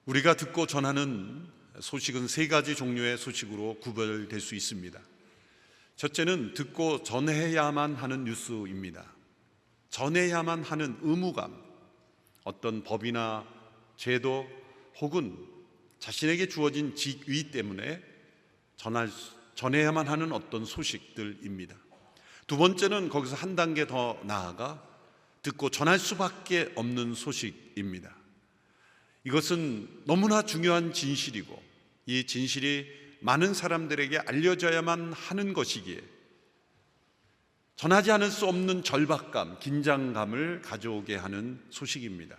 우리가 듣고 전하는 소식은 세 가지 종류의 소식으로 구별될 수 있습니다. 첫째는 듣고 전해야만 하는 뉴스입니다. 전해야만 하는 의무감, 어떤 법이나 제도 혹은 자신에게 주어진 직위 때문에 전해야만 하는 어떤 소식들입니다. 두 번째는 거기서 한 단계 더 나아가 듣고 전할 수밖에 없는 소식입니다. 이것은 너무나 중요한 진실이고 이 진실이 많은 사람들에게 알려져야만 하는 것이기에 전하지 않을 수 없는 절박감, 긴장감을 가져오게 하는 소식입니다.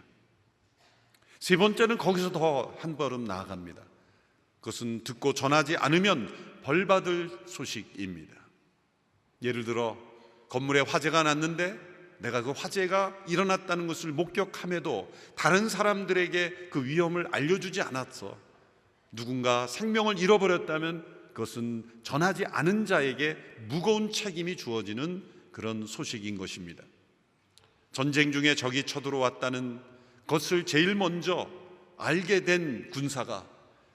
세 번째는 거기서 더 한 걸음 나아갑니다. 그것은 듣고 전하지 않으면 벌받을 소식입니다. 예를 들어 건물에 화재가 났는데 내가 그 화재가 일어났다는 것을 목격함에도 다른 사람들에게 그 위험을 알려주지 않았어 누군가 생명을 잃어버렸다면 그것은 전하지 않은 자에게 무거운 책임이 주어지는 그런 소식인 것입니다. 전쟁 중에 적이 쳐들어왔다는 것을 제일 먼저 알게 된 군사가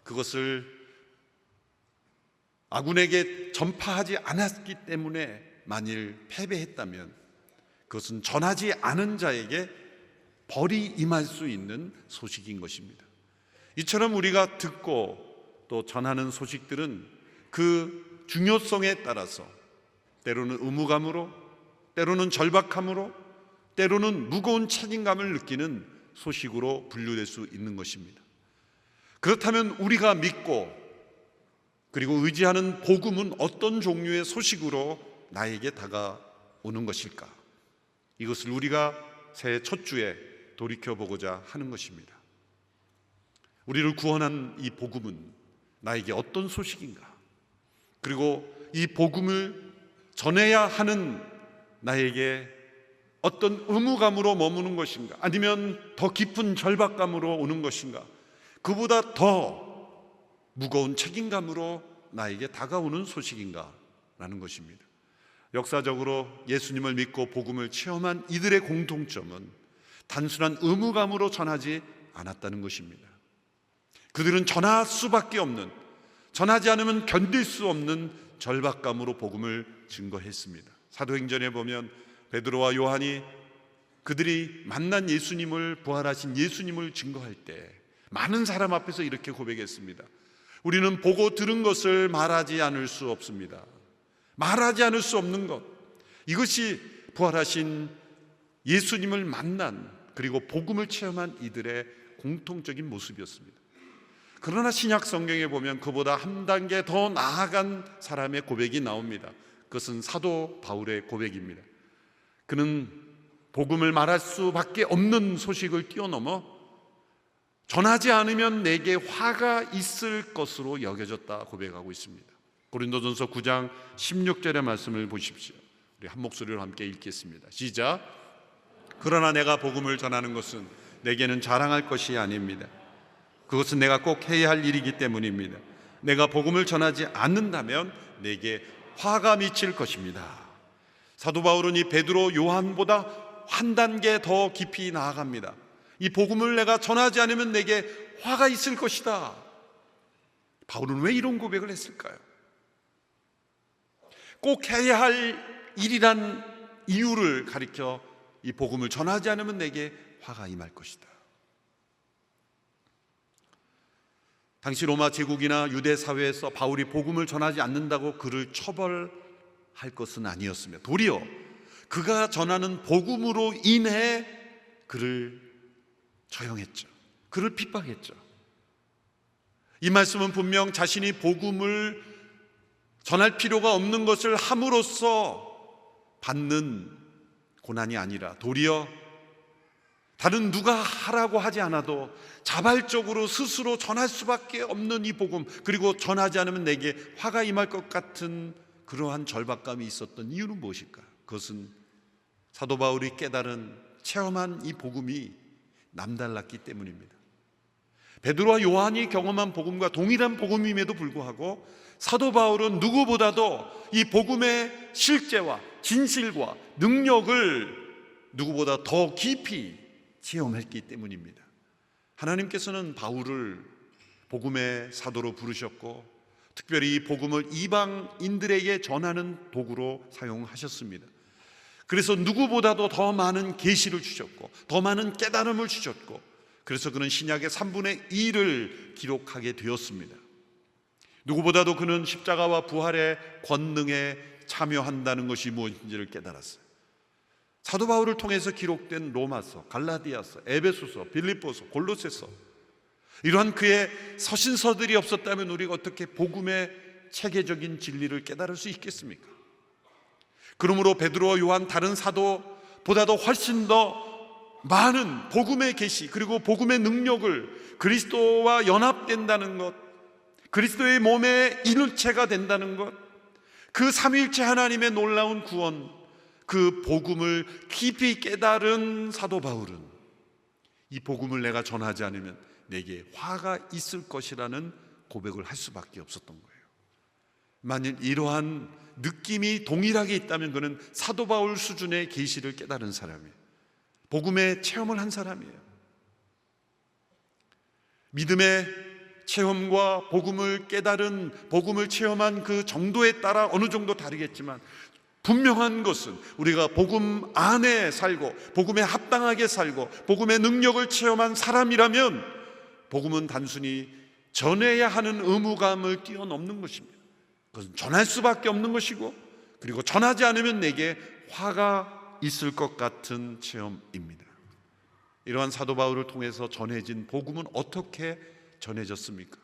그것을 아군에게 전파하지 않았기 때문에 만일 패배했다면 그것은 전하지 않은 자에게 벌이 임할 수 있는 소식인 것입니다. 이처럼 우리가 듣고 또 전하는 소식들은 그 중요성에 따라서 때로는 의무감으로, 때로는 절박함으로, 때로는 무거운 책임감을 느끼는 소식으로 분류될 수 있는 것입니다. 그렇다면 우리가 믿고 그리고 의지하는 복음은 어떤 종류의 소식으로 나에게 다가오는 것일까? 이것을 우리가 새해 첫 주에 돌이켜보고자 하는 것입니다. 우리를 구원한 이 복음은 나에게 어떤 소식인가? 그리고 이 복음을 전해야 하는 나에게 어떤 의무감으로 머무는 것인가? 아니면 더 깊은 절박감으로 오는 것인가? 그보다 더 무거운 책임감으로 나에게 다가오는 소식인가? 라는 것입니다. 역사적으로 예수님을 믿고 복음을 체험한 이들의 공통점은 단순한 의무감으로 전하지 않았다는 것입니다. 그들은 전할 수밖에 없는, 전하지 않으면 견딜 수 없는 절박감으로 복음을 증거했습니다. 사도행전에 보면 베드로와 요한이 그들이 만난 예수님을, 부활하신 예수님을 증거할 때 많은 사람 앞에서 이렇게 고백했습니다. 우리는 보고 들은 것을 말하지 않을 수 없습니다. 말하지 않을 수 없는 것, 이것이 부활하신 예수님을 만난 그리고 복음을 체험한 이들의 공통적인 모습이었습니다. 그러나 신약 성경에 보면 그보다 한 단계 더 나아간 사람의 고백이 나옵니다. 그것은 사도 바울의 고백입니다. 그는 복음을 말할 수밖에 없는 소식을 뛰어넘어 전하지 않으면 내게 화가 있을 것으로 여겨졌다 고백하고 있습니다. 고린도전서 9장 16절의 말씀을 보십시오. 우리 한 목소리로 함께 읽겠습니다. 시작. 그러나 내가 복음을 전하는 것은 내게는 자랑할 것이 아닙니다. 그것은 내가 꼭 해야 할 일이기 때문입니다. 내가 복음을 전하지 않는다면 내게 화가 미칠 것입니다. 사도 바울은 이 베드로, 요한보다 한 단계 더 깊이 나아갑니다. 이 복음을 내가 전하지 않으면 내게 화가 있을 것이다. 바울은 왜 이런 고백을 했을까요? 꼭 해야 할 일이란 이유를 가리켜 이 복음을 전하지 않으면 내게 화가 임할 것이다. 당시 로마 제국이나 유대 사회에서 바울이 복음을 전하지 않는다고 그를 처벌할 것은 아니었습니다. 도리어 그가 전하는 복음으로 인해 그를 처형했죠. 그를 핍박했죠. 이 말씀은 분명 자신이 복음을 전할 필요가 없는 것을 함으로써 받는 고난이 아니라 도리어 다른 누가 하라고 하지 않아도 자발적으로 스스로 전할 수밖에 없는 이 복음, 그리고 전하지 않으면 내게 화가 임할 것 같은 그러한 절박감이 있었던 이유는 무엇일까? 그것은 사도 바울이 깨달은, 체험한 이 복음이 남달랐기 때문입니다. 베드로와 요한이 경험한 복음과 동일한 복음임에도 불구하고 사도 바울은 누구보다도 이 복음의 실제와 진실과 능력을 누구보다 더 깊이 체험했기 때문입니다. 하나님께서는 바울을 복음의 사도로 부르셨고 특별히 이 복음을 이방인들에게 전하는 도구로 사용하셨습니다. 그래서 누구보다도 더 많은 계시를 주셨고 더 많은 깨달음을 주셨고, 그래서 그는 신약의 3분의 2를 기록하게 되었습니다. 누구보다도 그는 십자가와 부활의 권능에 참여한다는 것이 무엇인지를 깨달았어요. 사도 바울을 통해서 기록된 로마서, 갈라디아서, 에베소서, 빌립보서, 골로새서, 이러한 그의 서신서들이 없었다면 우리가 어떻게 복음의 체계적인 진리를 깨달을 수 있겠습니까? 그러므로 베드로와 요한, 다른 사도보다도 훨씬 더 많은 복음의 계시, 그리고 복음의 능력을, 그리스도와 연합된다는 것, 그리스도의 몸의 일체가 된다는 것, 그 삼위일체 하나님의 놀라운 구원, 그 복음을 깊이 깨달은 사도 바울은 이 복음을 내가 전하지 않으면 내게 화가 있을 것이라는 고백을 할 수밖에 없었던 거예요. 만일 이러한 느낌이 동일하게 있다면 그는 사도 바울 수준의 계시를 깨달은 사람이에요. 복음의 체험을 한 사람이에요. 믿음의 체험과 복음을 깨달은, 복음을 체험한 그 정도에 따라 어느 정도 다르겠지만 분명한 것은 우리가 복음 안에 살고 복음에 합당하게 살고 복음의 능력을 체험한 사람이라면 복음은 단순히 전해야 하는 의무감을 뛰어넘는 것입니다. 그것은 전할 수밖에 없는 것이고, 그리고 전하지 않으면 내게 화가 있을 것 같은 체험입니다. 이러한 사도 바울을 통해서 전해진 복음은 어떻게 전해졌습니까?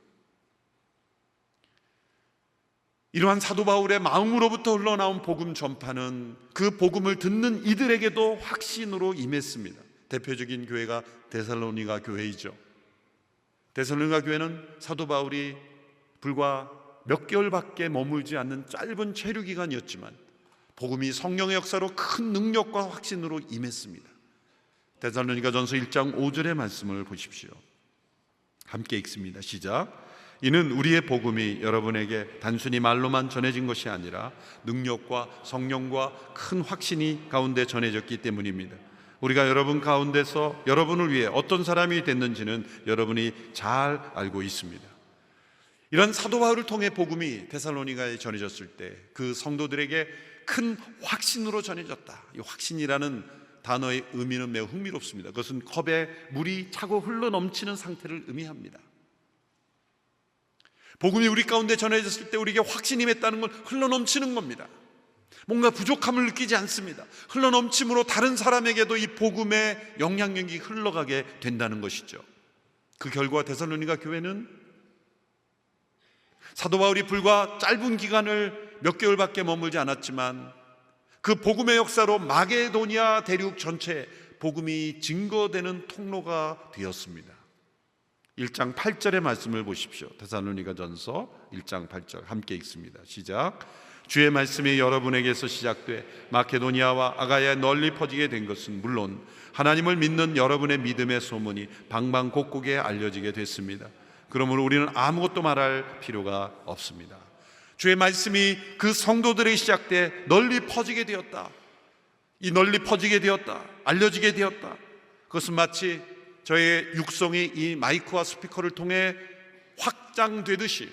이러한 사도 바울의 마음으로부터 흘러나온 복음 전파는 그 복음을 듣는 이들에게도 확신으로 임했습니다. 대표적인 교회가 데살로니가 교회이죠. 데살로니가 교회는 사도 바울이 불과 몇 개월밖에 머물지 않는 짧은 체류 기간이었지만 복음이 성령의 역사로 큰 능력과 확신으로 임했습니다. 데살로니가전서 1장 5절의 말씀을 보십시오. 함께 읽습니다. 시작. 이는 우리의 복음이 여러분에게 단순히 말로만 전해진 것이 아니라 능력과 성령과 큰 확신이 가운데 전해졌기 때문입니다. 우리가 여러분 가운데서 여러분을 위해 어떤 사람이 됐는지는 여러분이 잘 알고 있습니다. 이런 사도 바울을 통해 복음이 데살로니가에 전해졌을 때 그 성도들에게 큰 확신으로 전해졌다. 이 확신이라는 단어의 의미는 매우 흥미롭습니다. 그것은 컵에 물이 차고 흘러넘치는 상태를 의미합니다. 복음이 우리 가운데 전해졌을 때 우리에게 확신이 맺다는 건 흘러넘치는 겁니다. 뭔가 부족함을 느끼지 않습니다. 흘러넘침으로 다른 사람에게도 이 복음의 영향력이 흘러가게 된다는 것이죠. 그 결과 데살로니가 교회는 사도 바울이 불과 짧은 기간을 몇 개월밖에 머물지 않았지만 그 복음의 역사로 마게도니아 대륙 전체에 복음이 증거되는 통로가 되었습니다. 1장 8절의 말씀을 보십시오. 데살로니가전서 1장 8절 함께 읽습니다. 시작. 주의 말씀이 여러분에게서 시작돼 마케도니아와 아가야에 널리 퍼지게 된 것은 물론 하나님을 믿는 여러분의 믿음의 소문이 방방곡곡에 알려지게 됐습니다. 그러므로 우리는 아무것도 말할 필요가 없습니다. 주의 말씀이 그 성도들에게 시작돼 널리 퍼지게 되었다. 이 널리 퍼지게 되었다, 알려지게 되었다. 그것은 마치 저의 육성이 이 마이크와 스피커를 통해 확장되듯이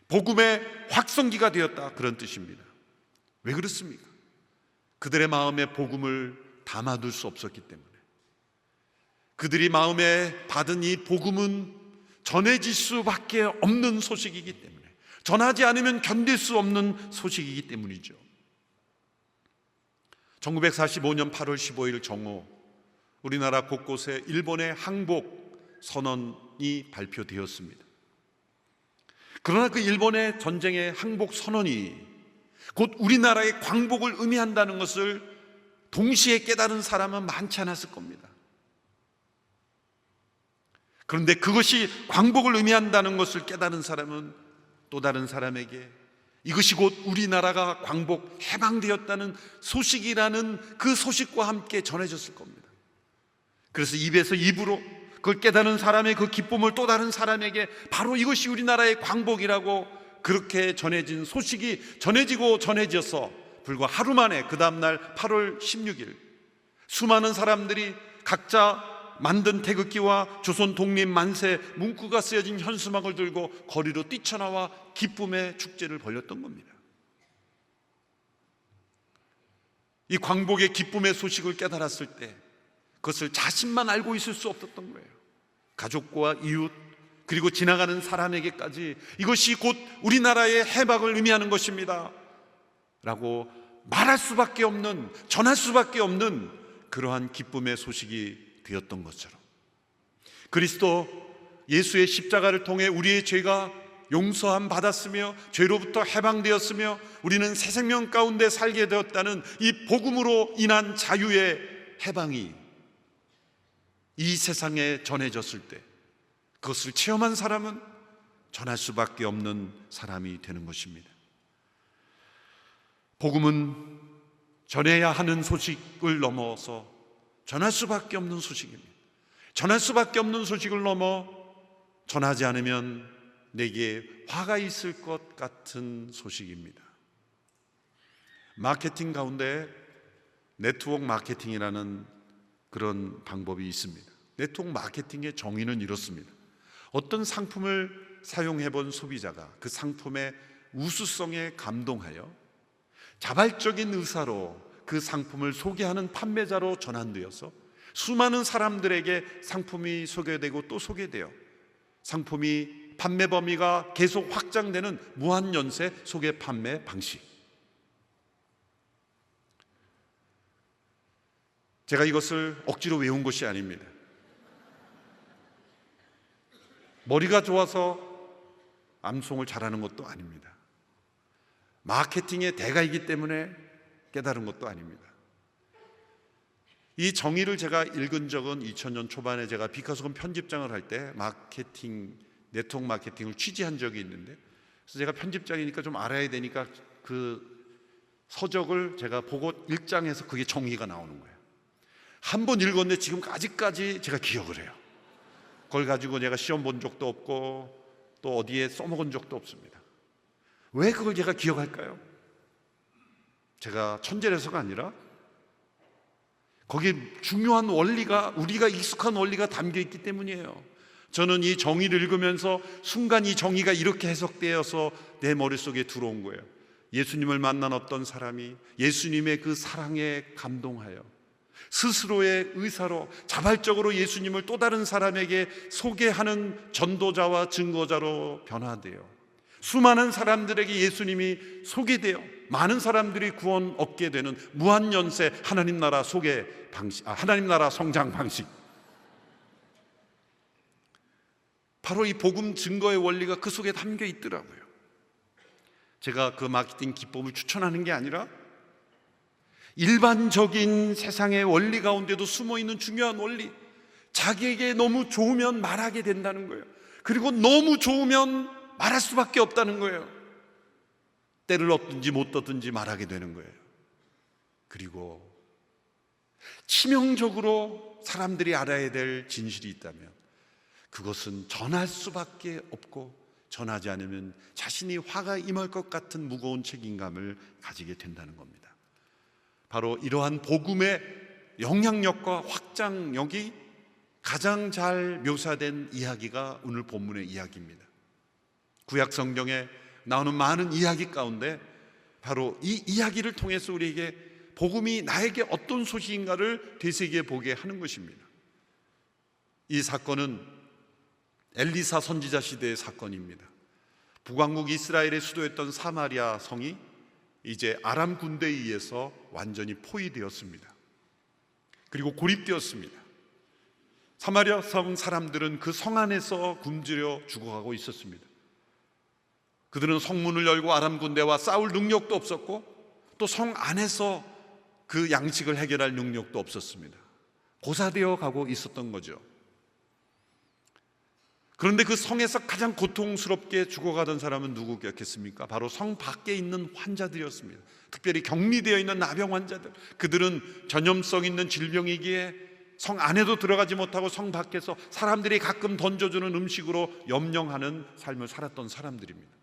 복음의 확성기가 되었다, 그런 뜻입니다. 왜 그렇습니까? 그들의 마음에 복음을 담아둘 수 없었기 때문에. 그들이 마음에 받은 이 복음은 전해질 수밖에 없는 소식이기 때문에, 전하지 않으면 견딜 수 없는 소식이기 때문이죠. 1945년 8월 15일 정오, 우리나라 곳곳에 일본의 항복 선언이 발표되었습니다. 그러나 그 일본의 전쟁의 항복 선언이 곧 우리나라의 광복을 의미한다는 것을 동시에 깨달은 사람은 많지 않았을 겁니다. 그런데 그것이 광복을 의미한다는 것을 깨달은 사람은 또 다른 사람에게 이것이 곧 우리나라가 광복 해방되었다는 소식이라는 그 소식과 함께 전해졌을 겁니다. 그래서 입에서 입으로 그걸 깨달은 사람의 그 기쁨을 또 다른 사람에게 바로 이것이 우리나라의 광복이라고 그렇게 전해진 소식이 전해지고 전해져서 불과 하루 만에 그 다음날 8월 16일 수많은 사람들이 각자 만든 태극기와 조선 독립 만세 문구가 쓰여진 현수막을 들고 거리로 뛰쳐나와 기쁨의 축제를 벌였던 겁니다. 이 광복의 기쁨의 소식을 깨달았을 때 그것을 자신만 알고 있을 수 없었던 거예요. 가족과 이웃, 그리고 지나가는 사람에게까지 이것이 곧 우리나라의 해방을 의미하는 것입니다 라고 말할 수밖에 없는, 전할 수밖에 없는 그러한 기쁨의 소식이 되었던 것처럼, 그리스도 예수의 십자가를 통해 우리의 죄가 용서함 받았으며 죄로부터 해방되었으며 우리는 새 생명 가운데 살게 되었다는 이 복음으로 인한 자유의 해방이 이 세상에 전해졌을 때 그것을 체험한 사람은 전할 수밖에 없는 사람이 되는 것입니다. 복음은 전해야 하는 소식을 넘어서 전할 수밖에 없는 소식입니다. 전할 수밖에 없는 소식을 넘어 전하지 않으면 내게 화가 있을 것 같은 소식입니다. 마케팅 가운데 네트워크 마케팅이라는 그런 방법이 있습니다. 네트워크 마케팅의 정의는 이렇습니다. 어떤 상품을 사용해 본 소비자가 그 상품의 우수성에 감동하여 자발적인 의사로 그 상품을 소개하는 판매자로 전환되어서 수많은 사람들에게 상품이 소개되고 또 소개되어 상품이 판매 범위가 계속 확장되는 무한연쇄 소개 판매 방식. 제가 이것을 억지로 외운 것이 아닙니다. 머리가 좋아서 암송을 잘하는 것도 아닙니다. 마케팅의 대가이기 때문에 깨달은 것도 아닙니다. 이 정의를 제가 읽은 적은 2000년 초반에 제가 비카소금 편집장을 할 때 마케팅, 네트워크 마케팅을 취재한 적이 있는데, 그래서 제가 편집장이니까 좀 알아야 되니까 그 서적을 제가 보고 일장에서 그게 정의가 나오는 거예요. 한 번 읽었는데 지금 아직까지 제가 기억을 해요. 그걸 가지고 제가 시험 본 적도 없고 또 어디에 써먹은 적도 없습니다. 왜 그걸 제가 기억할까요? 제가 천재라서가 아니라 거기에 중요한 원리가, 우리가 익숙한 원리가 담겨 있기 때문이에요. 저는 이 정의를 읽으면서 순간 이 정의가 이렇게 해석되어서 내 머릿속에 들어온 거예요. 예수님을 만난 어떤 사람이 예수님의 그 사랑에 감동하여 스스로의 의사로 자발적으로 예수님을 또 다른 사람에게 소개하는 전도자와 증거자로 변화되어 수많은 사람들에게 예수님이 소개되어 많은 사람들이 구원 얻게 되는 무한연쇄 하나님 나라 소개 방식, 하나님 나라 성장 방식. 바로 이 복음 증거의 원리가 그 속에 담겨 있더라고요. 제가 그 마케팅 기법을 추천하는 게 아니라 일반적인 세상의 원리 가운데도 숨어있는 중요한 원리, 자기에게 너무 좋으면 말하게 된다는 거예요. 그리고 너무 좋으면 말할 수밖에 없다는 거예요. 때를 얻든지 못 얻든지 말하게 되는 거예요. 그리고 치명적으로 사람들이 알아야 될 진실이 있다면 그것은 전할 수밖에 없고 전하지 않으면 자신이 화가 임할 것 같은 무거운 책임감을 가지게 된다는 겁니다. 바로 이러한 복음의 영향력과 확장력이 가장 잘 묘사된 이야기가 오늘 본문의 이야기입니다. 구약 성경에 나오는 많은 이야기 가운데 바로 이 이야기를 통해서 우리에게 복음이 나에게 어떤 소식인가를 되새겨 보게 하는 것입니다. 이 사건은 엘리사 선지자 시대의 사건입니다. 북왕국 이스라엘의 수도였던 사마리아 성이 이제 아람 군대에 의해서 완전히 포위되었습니다. 그리고 고립되었습니다. 사마리아 성 사람들은 그 성 안에서 굶주려 죽어가고 있었습니다. 그들은 성문을 열고 아람 군대와 싸울 능력도 없었고 또 성 안에서 그 양식을 해결할 능력도 없었습니다. 고사되어 가고 있었던 거죠. 그런데 그 성에서 가장 고통스럽게 죽어가던 사람은 누구였겠습니까? 바로 성 밖에 있는 환자들이었습니다. 특별히 격리되어 있는 나병 환자들. 그들은 전염성 있는 질병이기에 성 안에도 들어가지 못하고 성 밖에서 사람들이 가끔 던져주는 음식으로 염려하는 삶을 살았던 사람들입니다.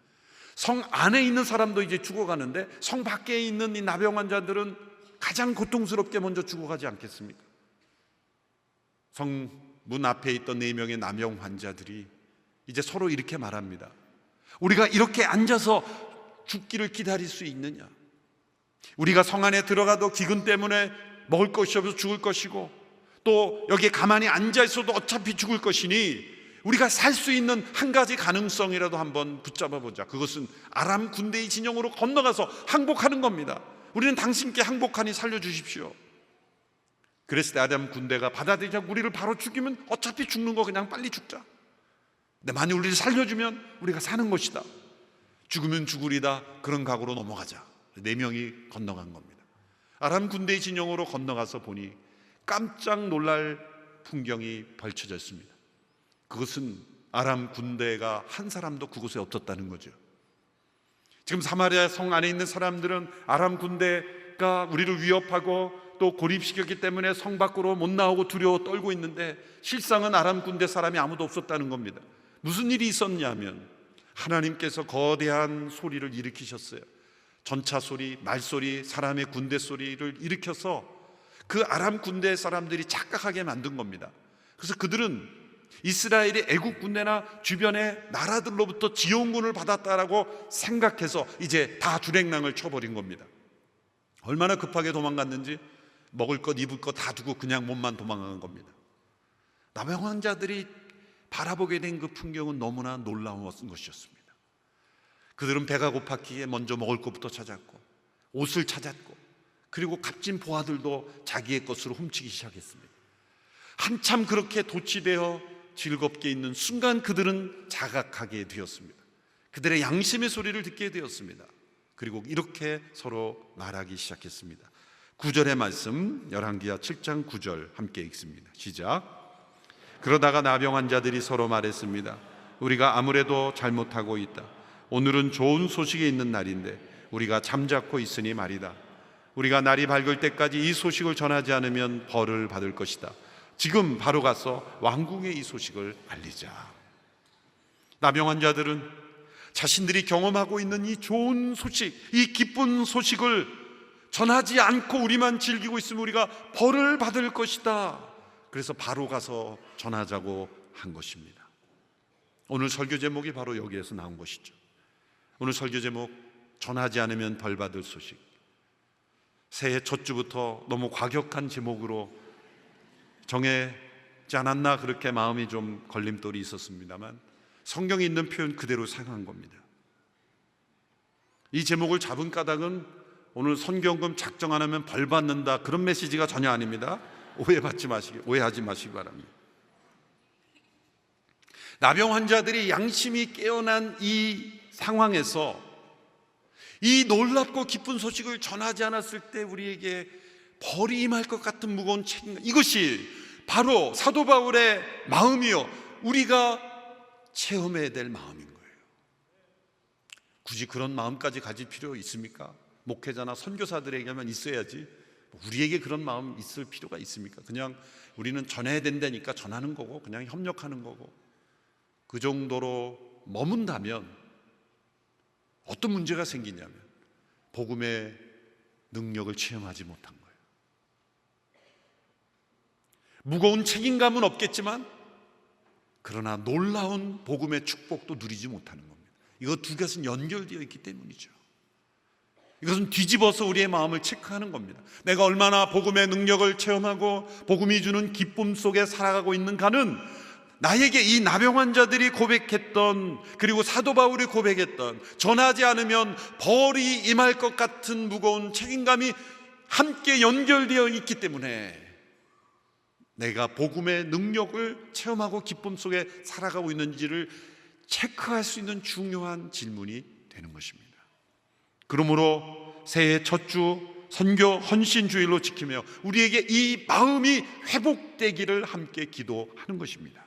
성 안에 있는 사람도 이제 죽어가는데 성 밖에 있는 이 나병 환자들은 가장 고통스럽게 먼저 죽어가지 않겠습니까? 성 문 앞에 있던 4명의 남용 환자들이 이제 서로 이렇게 말합니다. 우리가 이렇게 앉아서 죽기를 기다릴 수 있느냐? 우리가 성 안에 들어가도 기근 때문에 먹을 것이 없어서 죽을 것이고, 또 여기에 가만히 앉아 있어도 어차피 죽을 것이니 우리가 살 수 있는 한 가지 가능성이라도 한번 붙잡아 보자. 그것은 아람 군대의 진영으로 건너가서 항복하는 겁니다. 우리는 당신께 항복하니 살려주십시오. 그랬을 때 아람 군대가 받아들이자 우리를 바로 죽이면 어차피 죽는 거 그냥 빨리 죽자. 근데 만약 우리를 살려주면 우리가 사는 것이다. 죽으면 죽으리다. 그런 각오로 넘어가자. 4명이 건너간 겁니다. 아람 군대의 진영으로 건너가서 보니 깜짝 놀랄 풍경이 펼쳐졌습니다. 그것은 아람 군대가 한 사람도 그곳에 없었다는 거죠. 지금 사마리아 성 안에 있는 사람들은 아람 군대가 우리를 위협하고 또 고립시켰기 때문에 성 밖으로 못 나오고 두려워 떨고 있는데, 실상은 아람 군대 사람이 아무도 없었다는 겁니다. 무슨 일이 있었냐면 하나님께서 거대한 소리를 일으키셨어요. 전차 소리, 말소리, 사람의 군대 소리를 일으켜서 그 아람 군대 사람들이 착각하게 만든 겁니다. 그래서 그들은 이스라엘이 애국 군대나 주변의 나라들로부터 지원군을 받았다라고 생각해서 이제 다 주랭랑을 쳐버린 겁니다. 얼마나 급하게 도망갔는지 먹을 것 입을 것 다 두고 그냥 몸만 도망간 겁니다. 남양 환자들이 바라보게 된 그 풍경은 너무나 놀라운 것이었습니다. 그들은 배가 고팠기에 먼저 먹을 것부터 찾았고, 옷을 찾았고, 그리고 값진 보화들도 자기의 것으로 훔치기 시작했습니다. 한참 그렇게 도취되어 즐겁게 있는 순간 그들은 자각하게 되었습니다. 그들의 양심의 소리를 듣게 되었습니다. 그리고 이렇게 서로 말하기 시작했습니다. 9절의 말씀, 열왕기하 7장 9절 함께 읽습니다. 시작. 그러다가 나병 환자들이 서로 말했습니다. 우리가 아무래도 잘못하고 있다. 오늘은 좋은 소식이 있는 날인데 우리가 잠자코 있으니 말이다. 우리가 날이 밝을 때까지 이 소식을 전하지 않으면 벌을 받을 것이다. 지금 바로 가서 왕궁에 이 소식을 알리자. 나병 환자들은 자신들이 경험하고 있는 이 좋은 소식, 이 기쁜 소식을 전하지 않고 우리만 즐기고 있으면 우리가 벌을 받을 것이다. 그래서 바로 가서 전하자고 한 것입니다. 오늘 설교 제목이 바로 여기에서 나온 것이죠. 오늘 설교 제목, 전하지 않으면 벌 받을 소식. 새해 첫 주부터 너무 과격한 제목으로 정해지 않았나, 그렇게 마음이 좀 걸림돌이 있었습니다만 성경에 있는 표현 그대로 사용한 겁니다. 이 제목을 잡은 까닭은 오늘 선교헌금 작정 안 하면 벌 받는다, 그런 메시지가 전혀 아닙니다. 오해하지 마시기 바랍니다. 나병 환자들이 양심이 깨어난 이 상황에서 이 놀랍고 기쁜 소식을 전하지 않았을 때 우리에게 벌이 임할 것 같은 무거운 책임감, 이것이 바로 사도 바울의 마음이요, 우리가 체험해야 될 마음인 거예요. 굳이 그런 마음까지 가질 필요 있습니까? 목회자나 선교사들에게만 있어야지 우리에게 그런 마음 있을 필요가 있습니까? 그냥 우리는 전해야 된다니까 전하는 거고 그냥 협력하는 거고, 그 정도로 머문다면 어떤 문제가 생기냐면 복음의 능력을 체험하지 못한 거예요. 무거운 책임감은 없겠지만 그러나 놀라운 복음의 축복도 누리지 못하는 겁니다. 이거 두 가지는 연결되어 있기 때문이죠. 이것은 뒤집어서 우리의 마음을 체크하는 겁니다. 내가 얼마나 복음의 능력을 체험하고 복음이 주는 기쁨 속에 살아가고 있는가는 나에게 이 나병 환자들이 고백했던, 그리고 사도 바울이 고백했던 전하지 않으면 벌이 임할 것 같은 무거운 책임감이 함께 연결되어 있기 때문에 내가 복음의 능력을 체험하고 기쁨 속에 살아가고 있는지를 체크할 수 있는 중요한 질문이 되는 것입니다. 그러므로 새해 첫 주 선교 헌신 주일로 지키며 우리에게 이 마음이 회복되기를 함께 기도하는 것입니다.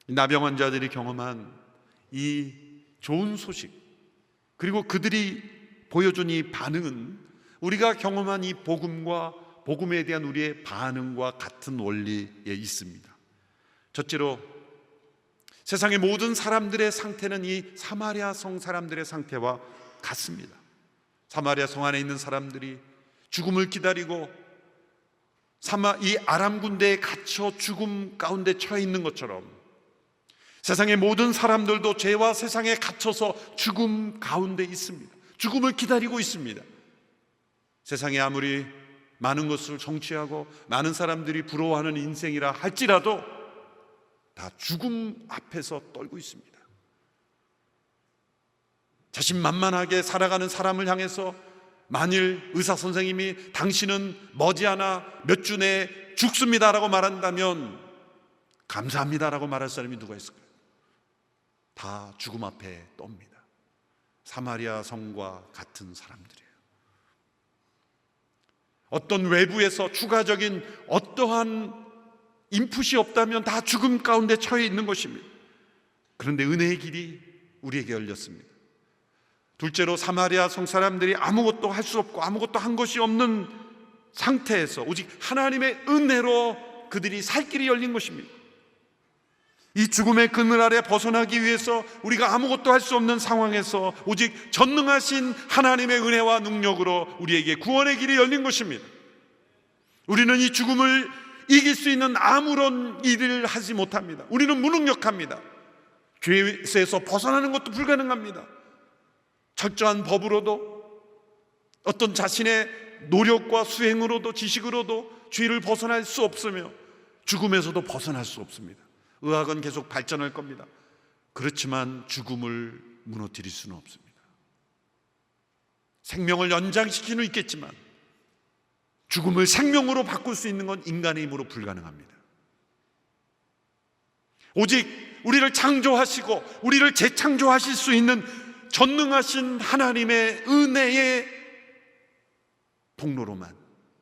나병 환자들이 경험한 이 좋은 소식, 그리고 그들이 보여준 이 반응은 우리가 경험한 이 복음과 복음에 대한 우리의 반응과 같은 원리에 있습니다. 첫째로, 세상의 모든 사람들의 상태는 이 사마리아 성 사람들의 상태와 같습니다. 사마리아 성 안에 있는 사람들이 죽음을 기다리고 이 아람 군대에 갇혀 죽음 가운데 처해 있는 것처럼 세상의 모든 사람들도 죄와 세상에 갇혀서 죽음 가운데 있습니다. 죽음을 기다리고 있습니다. 세상에 아무리 많은 것을 성취하고 많은 사람들이 부러워하는 인생이라 할지라도 다 죽음 앞에서 떨고 있습니다. 자신만만하게 살아가는 사람을 향해서 만일 의사 선생님이 당신은 머지않아 몇 주 내에 죽습니다라고 말한다면 감사합니다라고 말할 사람이 누가 있을까요? 다 죽음 앞에 떱니다. 사마리아 성과 같은 사람들이에요. 어떤 외부에서 추가적인 어떠한 인풋이 없다면 다 죽음 가운데 처해 있는 것입니다. 그런데 은혜의 길이 우리에게 열렸습니다. 둘째로 사마리아 성 사람들이 아무것도 할 수 없고 아무것도 한 것이 없는 상태에서 오직 하나님의 은혜로 그들이 살 길이 열린 것입니다. 이 죽음의 그늘 아래 벗어나기 위해서 우리가 아무것도 할 수 없는 상황에서 오직 전능하신 하나님의 은혜와 능력으로 우리에게 구원의 길이 열린 것입니다. 우리는 이 죽음을 이길 수 있는 아무런 일을 하지 못합니다. 우리는 무능력합니다. 죄에서 벗어나는 것도 불가능합니다. 철저한 법으로도 어떤 자신의 노력과 수행으로도 지식으로도 죄를 벗어날 수 없으며 죽음에서도 벗어날 수 없습니다. 의학은 계속 발전할 겁니다. 그렇지만 죽음을 무너뜨릴 수는 없습니다. 생명을 연장시킬 수는 있겠지만 죽음을 생명으로 바꿀 수 있는 건 인간의 힘으로 불가능합니다. 오직 우리를 창조하시고 우리를 재창조하실 수 있는 전능하신 하나님의 은혜의 통로로만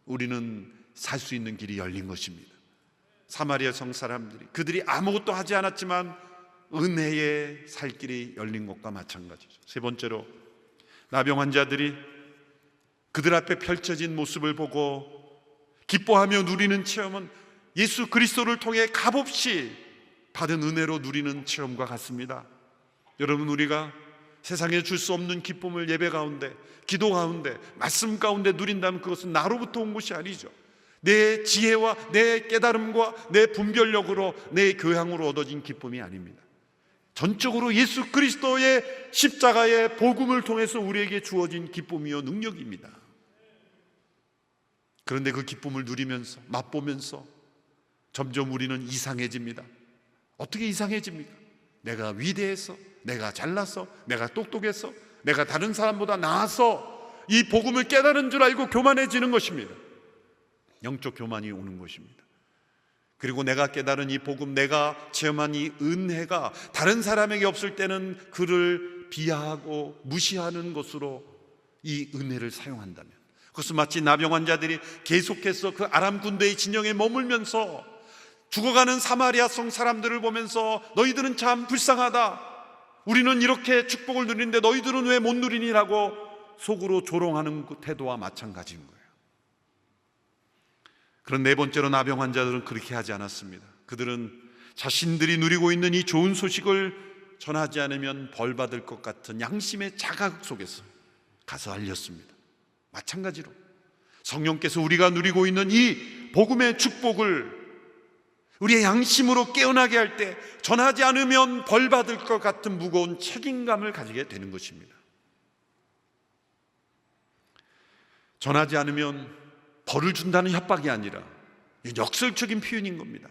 우리는 살 수 있는 길이 열린 것입니다. 사마리아 성 사람들이 그들이 아무것도 하지 않았지만 은혜의 살 길이 열린 것과 마찬가지죠. 세 번째로 나병 환자들이 그들 앞에 펼쳐진 모습을 보고 기뻐하며 누리는 체험은 예수 그리스도를 통해 값없이 받은 은혜로 누리는 체험과 같습니다. 여러분, 우리가 세상에 줄 수 없는 기쁨을 예배 가운데, 기도 가운데, 말씀 가운데 누린다면 그것은 나로부터 온 것이 아니죠. 내 지혜와 내 깨달음과 내 분별력으로 내 교양으로 얻어진 기쁨이 아닙니다. 전적으로 예수 그리스도의 십자가의 복음을 통해서 우리에게 주어진 기쁨이요 능력입니다. 그런데 그 기쁨을 누리면서 맛보면서 점점 우리는 이상해집니다. 어떻게 이상해집니까? 내가 위대해서, 내가 잘나서, 내가 똑똑해서, 내가 다른 사람보다 나아서 이 복음을 깨달은 줄 알고 교만해지는 것입니다. 영적 교만이 오는 것입니다. 그리고 내가 깨달은 이 복음, 내가 체험한 이 은혜가 다른 사람에게 없을 때는 그를 비하하고 무시하는 것으로 이 은혜를 사용한다면, 그것은 마치 나병 환자들이 계속해서 그 아람 군대의 진영에 머물면서 죽어가는 사마리아 성 사람들을 보면서 너희들은 참 불쌍하다, 우리는 이렇게 축복을 누리는데 너희들은 왜 못 누리니라고 속으로 조롱하는 그 태도와 마찬가지인 거예요. 그런 네 번째로 나병 환자들은 그렇게 하지 않았습니다. 그들은 자신들이 누리고 있는 이 좋은 소식을 전하지 않으면 벌 받을 것 같은 양심의 자각 속에서 가서 알렸습니다. 마찬가지로 성령께서 우리가 누리고 있는 이 복음의 축복을 우리의 양심으로 깨어나게 할 때 전하지 않으면 벌 받을 것 같은 무거운 책임감을 가지게 되는 것입니다. 전하지 않으면 벌을 준다는 협박이 아니라 역설적인 표현인 겁니다.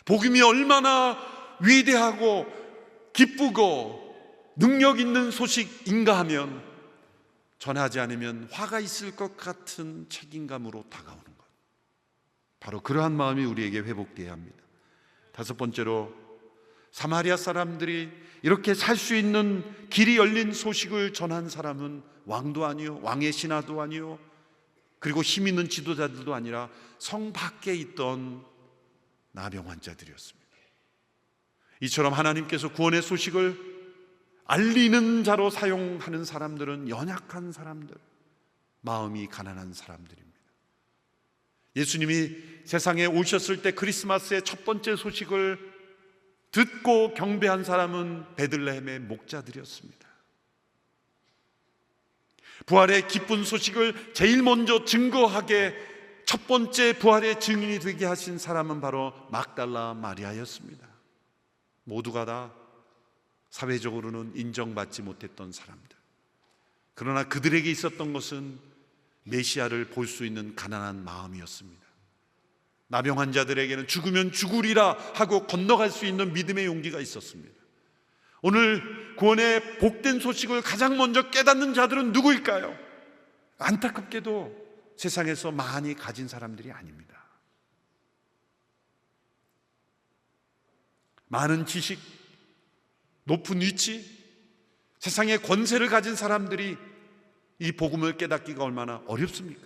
복음이 얼마나 위대하고 기쁘고 능력 있는 소식인가 하면 전하지 않으면 화가 있을 것 같은 책임감으로 다가오는 것, 바로 그러한 마음이 우리에게 회복되어야 합니다. 다섯 번째로 사마리아 사람들이 이렇게 살 수 있는 길이 열린 소식을 전한 사람은 왕도 아니요, 왕의 신하도 아니요, 그리고 힘 있는 지도자들도 아니라 성 밖에 있던 나병 환자들이었습니다. 이처럼 하나님께서 구원의 소식을 알리는 자로 사용하는 사람들은 연약한 사람들, 마음이 가난한 사람들입니다. 예수님이 세상에 오셨을 때 크리스마스의 첫 번째 소식을 듣고 경배한 사람은 베들레헴의 목자들이었습니다. 부활의 기쁜 소식을 제일 먼저 증거하게 첫 번째 부활의 증인이 되게 하신 사람은 바로 막달라 마리아였습니다. 모두가 다 사회적으로는 인정받지 못했던 사람들. 그러나 그들에게 있었던 것은 메시아를 볼 수 있는 가난한 마음이었습니다. 나병 환자들에게는 죽으면 죽으리라 하고 건너갈 수 있는 믿음의 용기가 있었습니다. 오늘 구원의 복된 소식을 가장 먼저 깨닫는 자들은 누구일까요? 안타깝게도 세상에서 많이 가진 사람들이 아닙니다. 많은 지식, 높은 위치, 세상의 권세를 가진 사람들이 이 복음을 깨닫기가 얼마나 어렵습니까?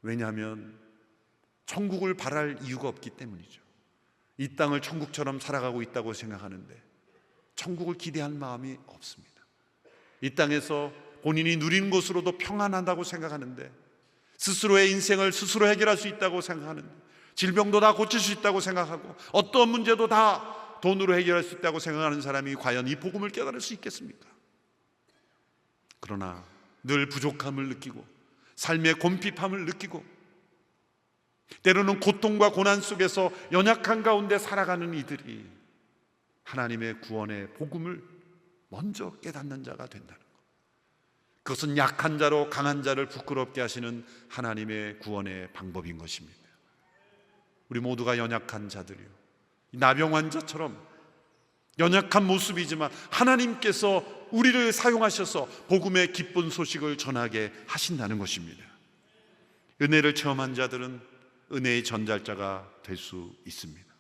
왜냐하면 천국을 바랄 이유가 없기 때문이죠. 이 땅을 천국처럼 살아가고 있다고 생각하는데 천국을 기대할 마음이 없습니다. 이 땅에서 본인이 누리는 것으로도 평안하다고 생각하는데, 스스로의 인생을 스스로 해결할 수 있다고 생각하는데, 질병도 다 고칠 수 있다고 생각하고 어떤 문제도 다 돈으로 해결할 수 있다고 생각하는 사람이 과연 이 복음을 깨달을 수 있겠습니까? 그러나 늘 부족함을 느끼고 삶의 곤핍함을 느끼고 때로는 고통과 고난 속에서 연약한 가운데 살아가는 이들이 하나님의 구원의 복음을 먼저 깨닫는 자가 된다는 것. 그것은 약한 자로 강한 자를 부끄럽게 하시는 하나님의 구원의 방법인 것입니다. 우리 모두가 연약한 자들이요, 나병 환자처럼 연약한 모습이지만 하나님께서 우리를 사용하셔서 복음의 기쁜 소식을 전하게 하신다는 것입니다. 은혜를 체험한 자들은 은혜의 전달자가 될 수 있습니다.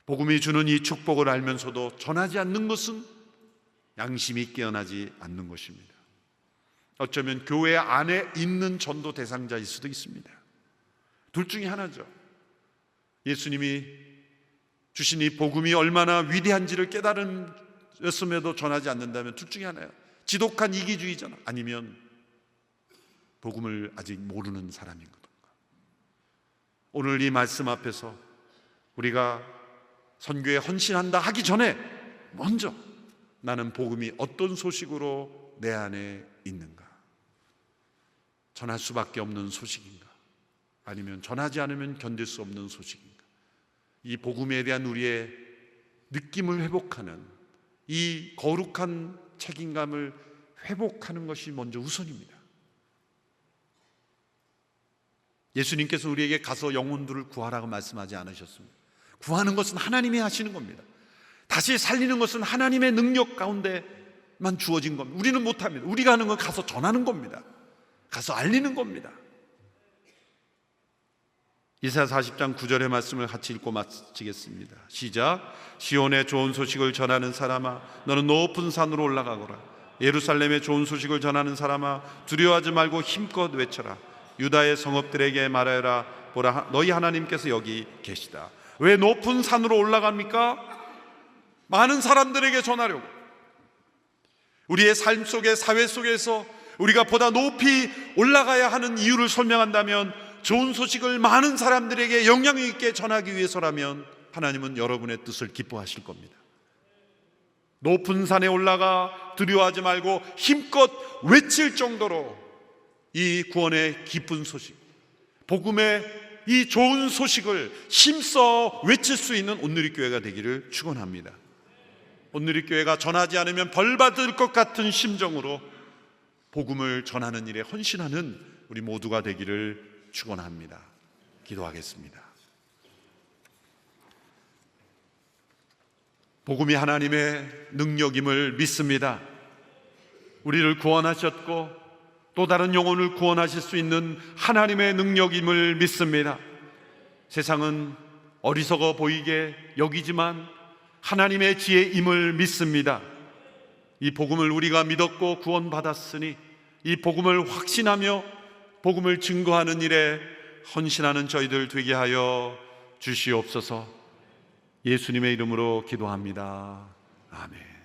복음이 주는 이 축복을 알면서도 전하지 않는 것은 양심이 깨어나지 않는 것입니다. 어쩌면 교회 안에 있는 전도 대상자일 수도 있습니다. 둘 중에 하나죠. 예수님이 주신 이 복음이 얼마나 위대한지를 깨달았음에도 전하지 않는다면 둘 중에 하나예요. 지독한 이기주의자나 아니면 복음을 아직 모르는 사람인 건가. 오늘 이 말씀 앞에서 우리가 선교에 헌신한다 하기 전에 먼저 나는 복음이 어떤 소식으로 내 안에 있는가? 전할 수밖에 없는 소식인가? 아니면 전하지 않으면 견딜 수 없는 소식인가? 이 복음에 대한 우리의 느낌을 회복하는, 이 거룩한 책임감을 회복하는 것이 먼저 우선입니다. 예수님께서 우리에게 가서 영혼들을 구하라고 말씀하지 않으셨습니다. 구하는 것은 하나님이 하시는 겁니다. 다시 살리는 것은 하나님의 능력 가운데만 주어진 겁니다. 우리는 못합니다. 우리가 하는 건 가서 전하는 겁니다. 가서 알리는 겁니다. 이사야 40장 9절의 말씀을 같이 읽고 마치겠습니다. 시작. 시온의 좋은 소식을 전하는 사람아, 너는 높은 산으로 올라가거라. 예루살렘의 좋은 소식을 전하는 사람아, 두려워하지 말고 힘껏 외쳐라. 유다의 성읍들에게 말하여라. 보라, 너희 하나님께서 여기 계시다. 왜 높은 산으로 올라갑니까? 많은 사람들에게 전하려고. 우리의 삶 속에, 사회 속에서 우리가 보다 높이 올라가야 하는 이유를 설명한다면, 좋은 소식을 많은 사람들에게 영향 있게 전하기 위해서라면 하나님은 여러분의 뜻을 기뻐하실 겁니다. 높은 산에 올라가 두려워하지 말고 힘껏 외칠 정도로 이 구원의 기쁜 소식, 복음의 이 좋은 소식을 힘써 외칠 수 있는 온누리교회가 되기를 축원합니다. 온누리교회가 전하지 않으면 벌받을 것 같은 심정으로 복음을 전하는 일에 헌신하는 우리 모두가 되기를 축원합니다. 기도하겠습니다. 복음이 하나님의 능력임을 믿습니다. 우리를 구원하셨고 또 다른 영혼을 구원하실 수 있는 하나님의 능력임을 믿습니다. 세상은 어리석어 보이게 여기지만 하나님의 지혜임을 믿습니다. 이 복음을 우리가 믿었고 구원받았으니 이 복음을 확신하며 복음을 증거하는 일에 헌신하는 저희들 되게 하여 주시옵소서. 예수님의 이름으로 기도합니다. 아멘.